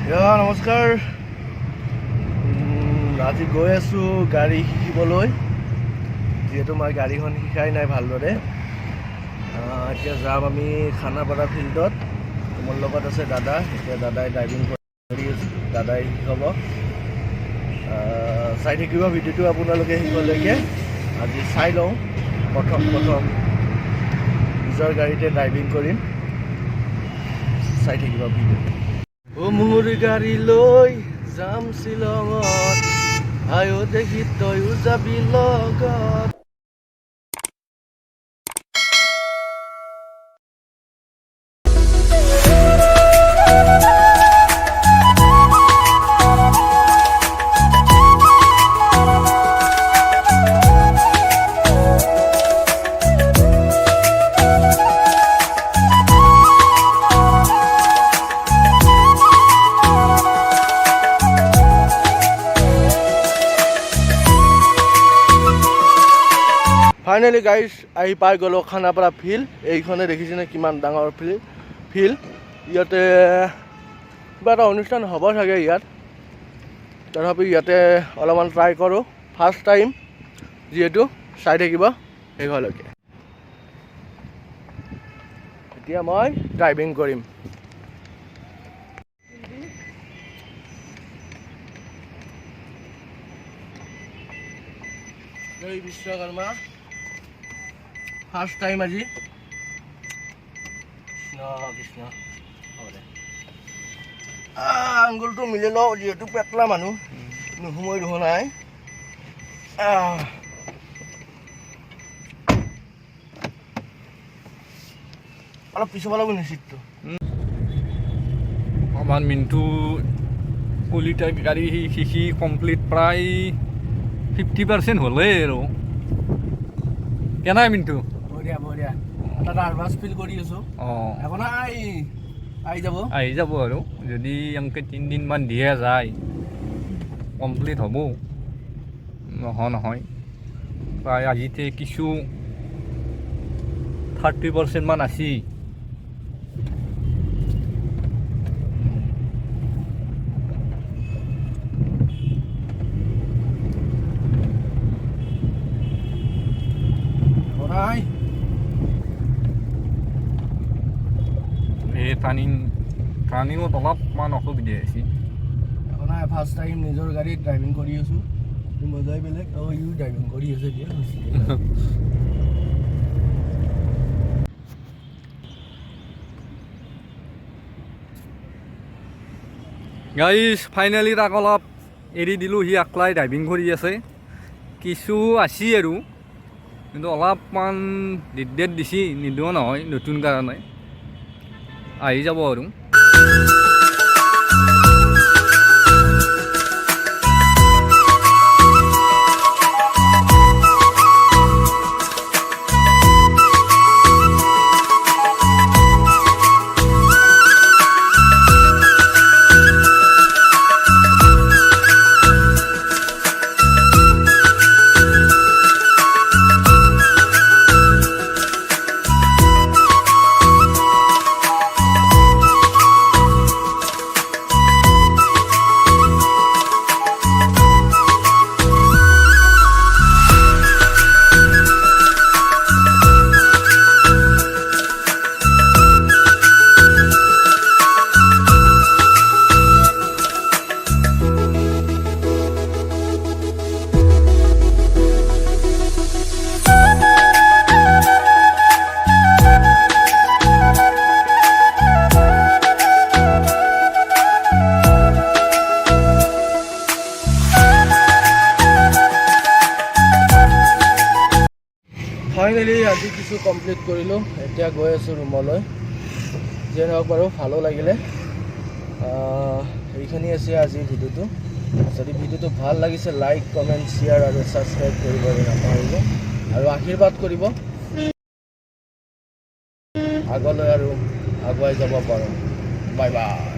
নমস্কাৰ। আজি গৈ আছোঁ গাড়ী শিকিবলৈ, যিহেতু মই গাড়ীখন শিকাই নাই ভালদৰে। এতিয়া যাম আমি খানাপাৰা ফিল্ডত। মোৰ লগত আছে দাদা। এতিয়া দাদাই ড্ৰাইভিং কৰি আছে, দাদাই শিকাব। চাই থাকিব ভিডিঅ'টো আপোনালোকে শেষলৈকে। আজি চাই লওঁ, প্ৰথম নিজৰ গাড়ীতে ড্ৰাইভিং কৰিম। চাই থাকিব ভিডিঅ'টো। মোৰ গাড়ী লৈ যাম শ্বিলঙত, আয়ো দেখি তয়ো যাবি লগত। ফাইনেলি গাইজ আহি পাই গ'লোঁ খানাপাৰা ফিল্ড। এইখনে দেখিছেনে কিমান ডাঙৰ ফিল্ড। ইয়াতে কিবা এটা অনুষ্ঠান হ'ব চাগে ইয়াত। তথাপি ইয়াতে অলপমান ট্ৰাই কৰোঁ, ফাৰ্ষ্ট টাইম যিহেতু। চাই থাকিব শেষলৈকে। এতিয়া মই ড্ৰাইভিং কৰিম। জয় বিশ্বকৰ্মা। ফাৰ্ষ্ট টাইম আজি। কৃষ্ণ কৃষ্ণ। আঙুলটো মিলি লওঁ, যিহেতু পেটলা মানুহ, নোসোমাই দেখোন নাই। অলপ পিছব লাগিব নি চিটটো। আমাৰ মিণ্টু কলিতা গাড়ী শিকি কমপ্লিট প্ৰায় 50% হ'লেই আৰু। কেনাই মিণ্টু? বঢ়িয়া বঢ়িয়া। এটা নাৰ্ভাছ ফিল কৰি আছোঁ। এখন আহি যাব আৰু যদি এনেকৈ 3 দিনমান দিয়ে যায় কমপ্লিট হ'ব। নহয় প্ৰায় আজিতে কিছু 30% মান আছি। টাৰ্ণিঙত অলপমান অসুবিধা হৈছে। ফাৰ্ষ্ট টাইম নিজৰ গাড়ীত ড্ৰাইভিং কৰি আছোঁ। মজাই বেলেগ। ইও ড্ৰাইভিং কৰি আছে এতিয়া। গাইজ ফাইনেলি তাক অলপ এৰি দিলোঁ, সি আকলাই ড্ৰাইভিং কৰি আছে। কিছু আছি আৰু, কিন্তু অলপমান দিগদাৰ দিছি, নিদিও নহয়, নতুন কাৰণে আহি যাব আৰু। ফাইনেলি আজি কিছু কমপ্লিট কৰিলোঁ। এতিয়া গৈ আছোঁ ৰুমলৈ। যিয়ে নহওক বাৰু ভালো লাগিলে। এইখিনি আছে আজিৰ ভিডিঅ'টো। যদি ভিডিঅ'টো ভাল লাগিছে লাইক, কমেণ্ট, শ্বেয়াৰ আৰু ছাবস্ক্ৰাইব কৰিবলৈ নাপাহৰিব। আৰু আশীৰ্বাদ কৰিব আগলৈ আৰু আগুৱাই যাব পাৰোঁ। Bye bye.